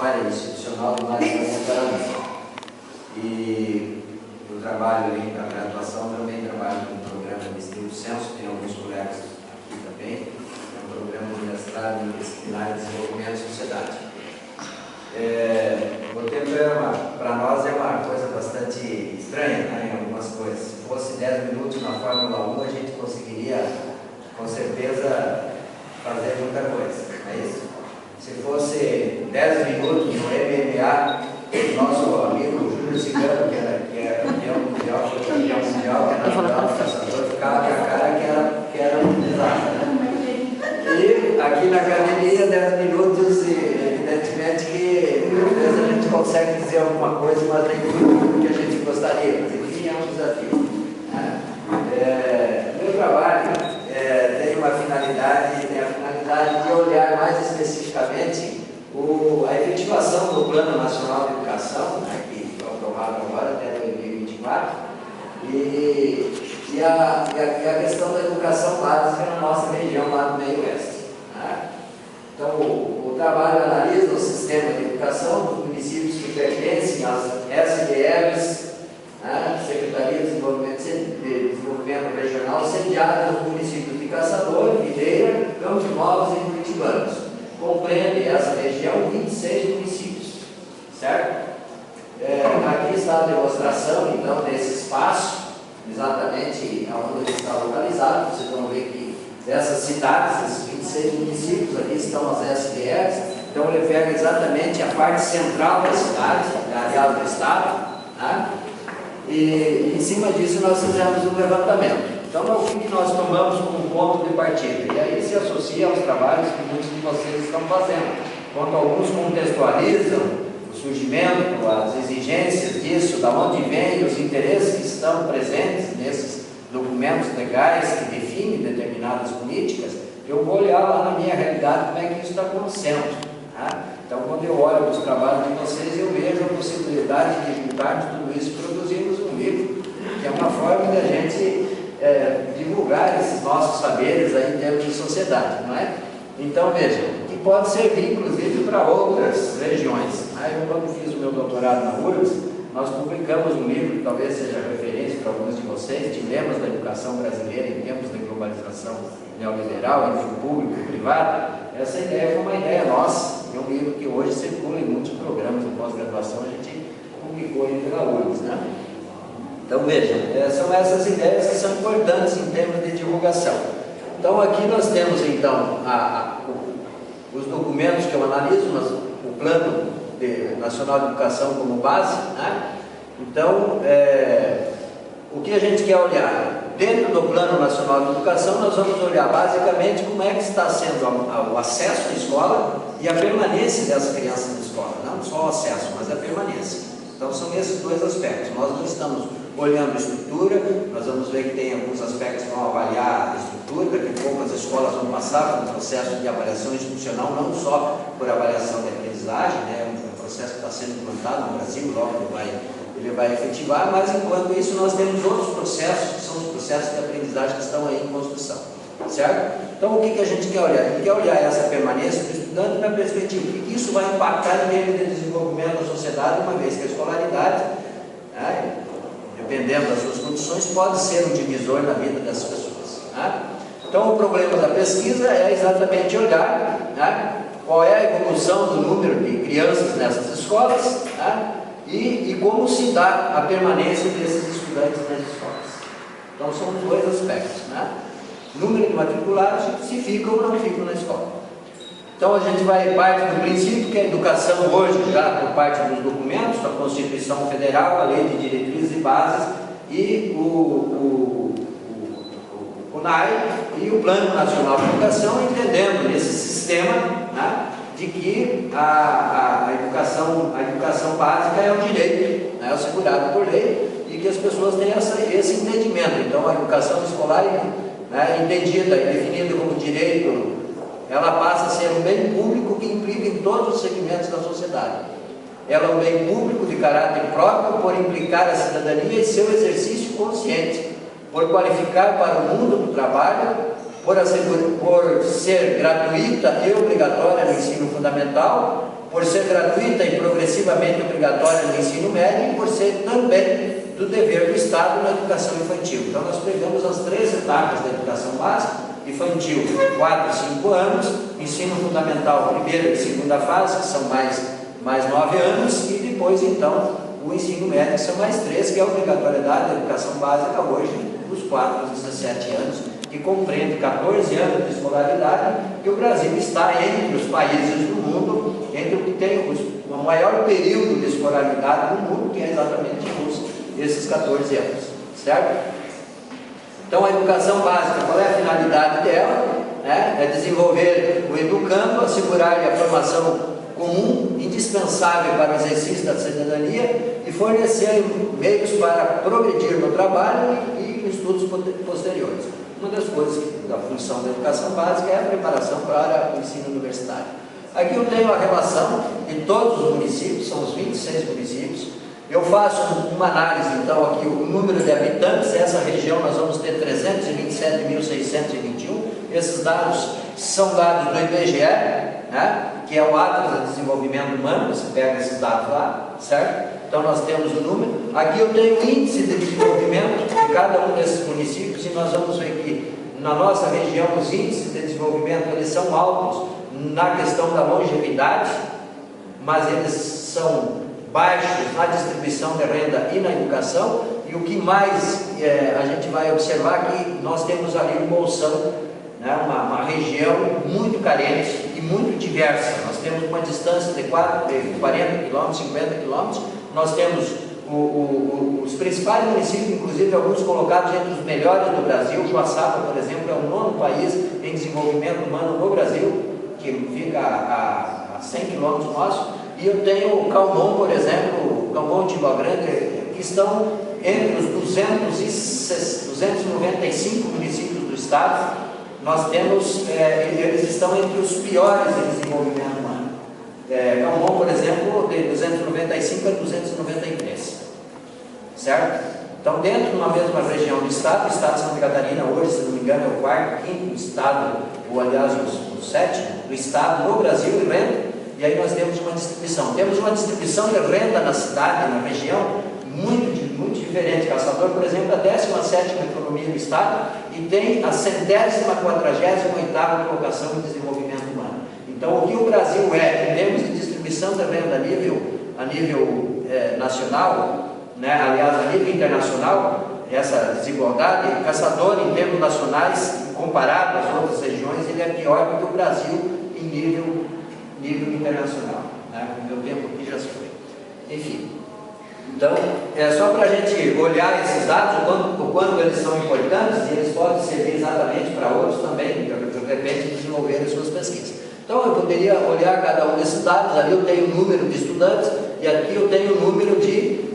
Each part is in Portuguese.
história institucional de mais de 40 anos. E eu trabalho ali na graduação, também trabalho no programa de estrito senso, tem alguns colegas aqui também, é um programa de mestrado em disciplinar e desenvolvimento de sociedade. O tempo para nós é uma coisa bastante estranha, né, em algumas coisas. Se fosse 10 minutos na Fórmula 1, a gente conseguiria, com certeza, fazer muita coisa, não é isso? Se fosse 10 minutos no MMA, nosso amigo Júlio Cigano, que é campeão mundial, que é natural do caçador, ficava com a cara que era um desastre, né? E aqui na academia, 10 minutos, evidentemente que às vezes a gente consegue dizer alguma coisa, mas nem tudo que a gente gostaria, mas enfim, é um desafio. Meu trabalho tem uma finalidade, de olhar mais especificamente a efetivação do Plano Nacional de Educação, né, que foi aprovado agora até 2024, e a questão da educação básica na nossa região lá do meio oeste. Né? Então, o trabalho analisa o sistema de educação dos municípios que pertencem às SDRs, né, Secretaria de Desenvolvimento Regional, sediadas nos municípios de Caçador, Videira, Campos Novos e Curitibanos. Compreende essa região 26 municípios, certo? Aqui está a demonstração, então, desse espaço, exatamente onde ele está localizado. Vocês vão ver que dessas cidades, esses 26 municípios, aqui estão as SDRs, então ele pega exatamente a parte central da cidade, aliás, do estado, né? E em cima disso nós fizemos um levantamento. Então, é o que nós tomamos como ponto de partida. E aí se associa aos trabalhos que muitos de vocês estão fazendo. Quando alguns contextualizam o surgimento, as exigências disso, da onde vêm os interesses que estão presentes nesses documentos legais que definem determinadas políticas, eu vou olhar lá na minha realidade como é que isso está acontecendo. Tá? Então, quando eu olho os trabalhos de vocês, eu vejo a possibilidade de juntarmos tudo isso e produzirmos um livro, que é uma forma de a gente divulgar esses nossos saberes aí em termos de sociedade, não é? Então, vejam, que pode servir, inclusive, para outras regiões. Eu, quando fiz o meu doutorado na URGS, nós publicamos um livro que talvez seja referência para alguns de vocês, Dilemas da Educação Brasileira em Tempos de Globalização Neoliberal, entre o público e o privado. Essa ideia foi uma ideia nossa, é um livro que hoje circula em muitos programas de pós-graduação, a gente publicou ele pela URGS, né? Então, vejam, são essas ideias que são importantes em termos de divulgação. Então, aqui nós temos, então, os documentos que eu analiso, o Plano Nacional de Educação como base, né? Então, o que a gente quer olhar? Dentro do Plano Nacional de Educação, nós vamos olhar basicamente como é que está sendo o acesso à escola e a permanência dessas crianças na escola. Não só o acesso, mas a permanência. Então, são esses dois aspectos. Nós não estamos olhando a estrutura, nós vamos ver que tem alguns aspectos que vão avaliar a estrutura, daqui a pouco as escolas vão passar por um processo de avaliação institucional, não só por avaliação de aprendizagem, né? É um processo que está sendo implantado no Brasil, logo ele vai efetivar, mas enquanto isso nós temos outros processos, que são os processos de aprendizagem que estão aí em construção, certo? Então, o que a gente quer olhar? A gente quer olhar essa permanência do estudante na perspectiva, o que isso vai impactar em termos de desenvolvimento da sociedade, uma vez que a escolaridade, né, dependendo das suas condições, pode ser um divisor na vida das pessoas. Né? Então, o problema da pesquisa é exatamente olhar, né, qual é a evolução do número de crianças nessas escolas, né, e como se dá a permanência desses estudantes nas escolas. Então, são os dois aspectos. Né? Número de matriculados, se ficam ou não ficam na escola. Então, a gente vai parte do princípio que a educação hoje, já por parte dos documentos, a Constituição Federal, a Lei de Diretrizes e Bases e o CONAE e o Plano Nacional de Educação, entendendo nesse sistema, né, de que a educação básica é um direito, né, assegurado por lei, e que as pessoas têm esse entendimento. Então, a educação escolar, né, entendida e definida como direito, ela passa a ser um bem público que implica em todos os segmentos da sociedade. Ela é um bem público de caráter próprio por implicar a cidadania e seu exercício consciente, por qualificar para o mundo do trabalho, por ser gratuita e obrigatória no ensino fundamental, por ser gratuita e progressivamente obrigatória no ensino médio e por ser também do dever do Estado na educação infantil. Então nós pegamos as 3 etapas da educação básica: infantil, 4 e 5 anos, ensino fundamental, primeira e segunda fase, que são mais 9 anos, e depois então o ensino médio, que são mais 3, que é a obrigatoriedade da educação básica hoje, dos 4 aos 17 anos, que compreende 14 anos de escolaridade, e o Brasil está entre os países do mundo, entre o que tem o maior período de escolaridade do mundo, que é exatamente esses 14 anos, certo? Então a educação básica, qual é a finalidade dela? É desenvolver o educando, assegurar-lhe a formação comum, indispensável para o exercício da cidadania e fornecer meios para progredir no trabalho e nos estudos posteriores. Uma das coisas da função da educação básica é a preparação para o ensino universitário. Aqui eu tenho a relação de todos os municípios, são os 26 municípios. Eu faço uma análise, então, aqui, o número de habitantes. Essa região nós vamos ter 327.621. Esses dados são dados do IBGE, né, que é o Atlas de Desenvolvimento Humano. Você pega esses dados lá, certo? Então nós temos o número. Aqui eu tenho o índice de desenvolvimento de cada um desses municípios, e nós vamos ver que na nossa região os índices de desenvolvimento eles são altos na questão da longevidade, mas eles são baixos na distribuição de renda e na educação. E o que mais a gente vai observar que nós temos ali um bolsão, né, uma região muito carente e muito diversa. Nós temos uma distância de 40 km, 50 km. Nós temos os principais municípios, inclusive alguns colocados entre os melhores do Brasil. Joaçaba, por exemplo, é o 9º país em desenvolvimento humano no Brasil, que fica a 100 km nosso. E eu tenho o Calmon, por exemplo, o Calmon de Timó Grande, que estão entre os 295 municípios do estado. Nós temos, eles estão entre os piores em desenvolvimento humano. Calmon, por exemplo, de 295 a 293, certo? Então, dentro de uma mesma região do estado, o estado de Santa Catarina hoje, se não me engano, é o 4º, 5º estado, ou aliás, o 7º do estado no Brasil em renda. E aí nós temos uma distribuição. Temos uma distribuição de renda na cidade, na região, muito diferente. Caçador, por exemplo, é a 17ª economia do estado e tem a 148ª colocação em desenvolvimento humano. Então, o que o Brasil é, em termos de distribuição de renda a nível nacional, né, aliás, a nível internacional, essa desigualdade, Caçador, em termos nacionais, comparado às outras regiões, ele é pior do que o Brasil em nível internacional, né? O meu tempo aqui já se foi. Enfim, então, é só para a gente olhar esses dados, o quanto eles são importantes, e eles podem servir exatamente para outros também, de repente, desenvolverem suas pesquisas. Então, eu poderia olhar cada um desses dados. Ali eu tenho o número de estudantes, e aqui eu tenho o número de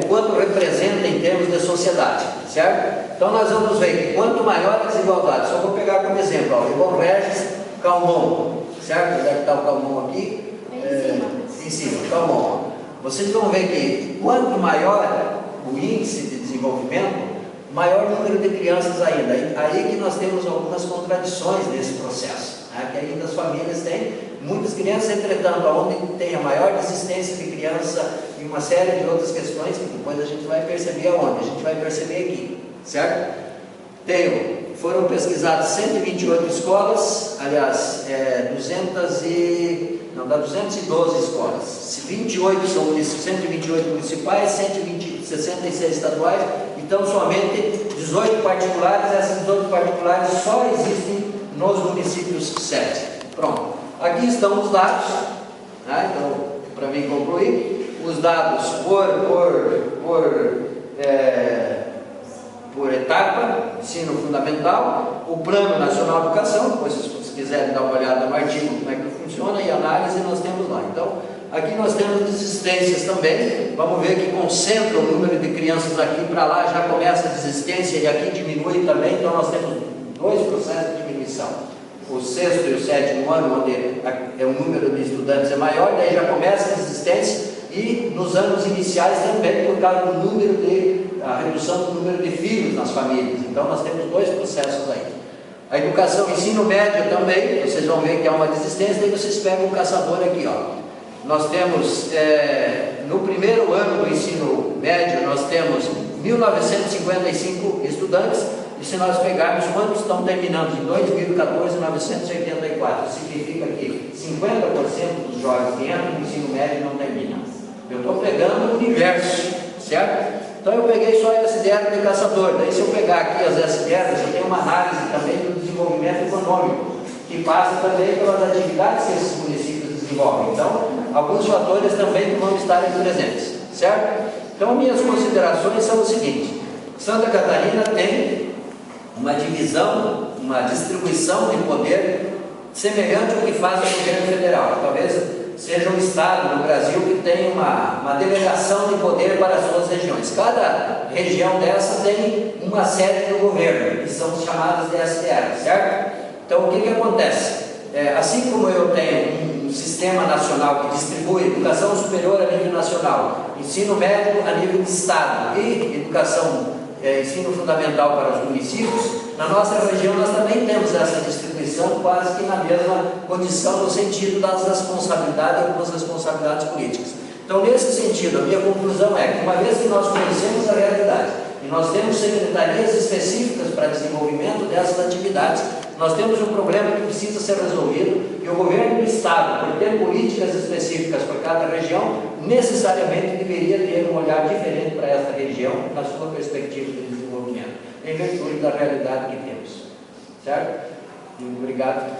o quanto representa em termos de sociedade, certo? Então, nós vamos ver que quanto maior a desigualdade, só vou pegar como exemplo, ó, Ivon Regis, Calmon, certo? Onde é que está o Calmon aqui? Em cima, Calmon. Vocês vão ver que quanto maior o índice de desenvolvimento, maior número de crianças ainda. Aí que nós temos algumas contradições nesse processo, né? Que ainda as famílias têm muitas crianças, entretanto, onde tem a maior desistência de criança e uma série de outras questões que depois a gente vai perceber aonde, a gente vai perceber aqui, certo? Foram pesquisadas 128 escolas, aliás, 212 escolas. 128 são 128 municipais, 66 estaduais, então somente 18 particulares. Essas 18 particulares só existem nos municípios 7. Pronto. Aqui estão os dados, né? Então, para mim concluir, os dados por etapa, ensino fundamental, o Plano Nacional de Educação. Depois, se vocês quiserem dar uma olhada no artigo, como é que funciona, e análise nós temos lá. Então, aqui nós temos desistências também. Vamos ver que concentra o número de crianças aqui, para lá já começa a desistência, e aqui diminui também. Então, nós temos 2 processos de diminuição. O 6º e o 7º ano, onde o número de estudantes é maior, daí já começa a desistência, e nos anos iniciais também, por causa do número a redução do número de filhos nas famílias. Então nós temos 2 processos aí. A educação, ensino médio também, vocês vão ver que há uma desistência, daí vocês pegam o Caçador aqui, ó. nós temos, no primeiro ano do ensino médio, nós temos 1.955 estudantes, e se nós pegarmos quantos estão terminando em 2014, 984, significa que 50% dos jovens que entram no ensino médio não terminam. Eu estou pegando o universo, certo? Então eu peguei só a SDR de caçador. Daí se eu pegar aqui as SDRs, eu tenho uma análise também do desenvolvimento econômico, que passa também pelas atividades que esses municípios desenvolvem. Então, alguns fatores também vão estar presentes, certo? Então, minhas considerações são o seguinte: Santa Catarina tem uma divisão, uma distribuição de poder semelhante ao que faz o governo federal. Talvez seja um estado no Brasil que tem uma delegação de poder para as suas regiões. Cada região dessa tem uma sede do governo, que são chamadas de SDR, certo? Então, o que acontece? Assim como eu tenho um sistema nacional que distribui educação superior a nível nacional, ensino médio a nível de estado e educação, ensino fundamental para os municípios, na nossa região nós também temos essa distribuição quase que na mesma condição, no sentido das responsabilidades e algumas responsabilidades políticas. Então, nesse sentido, a minha conclusão é que, uma vez que nós conhecemos a realidade e nós temos secretarias específicas para desenvolvimento dessas atividades, nós temos um problema que precisa ser resolvido, e o governo do estado, por ter políticas específicas para cada região, necessariamente deveria ter um olhar diferente para essa região na sua perspectiva de desenvolvimento, em virtude da realidade que temos. Certo? Muito obrigado.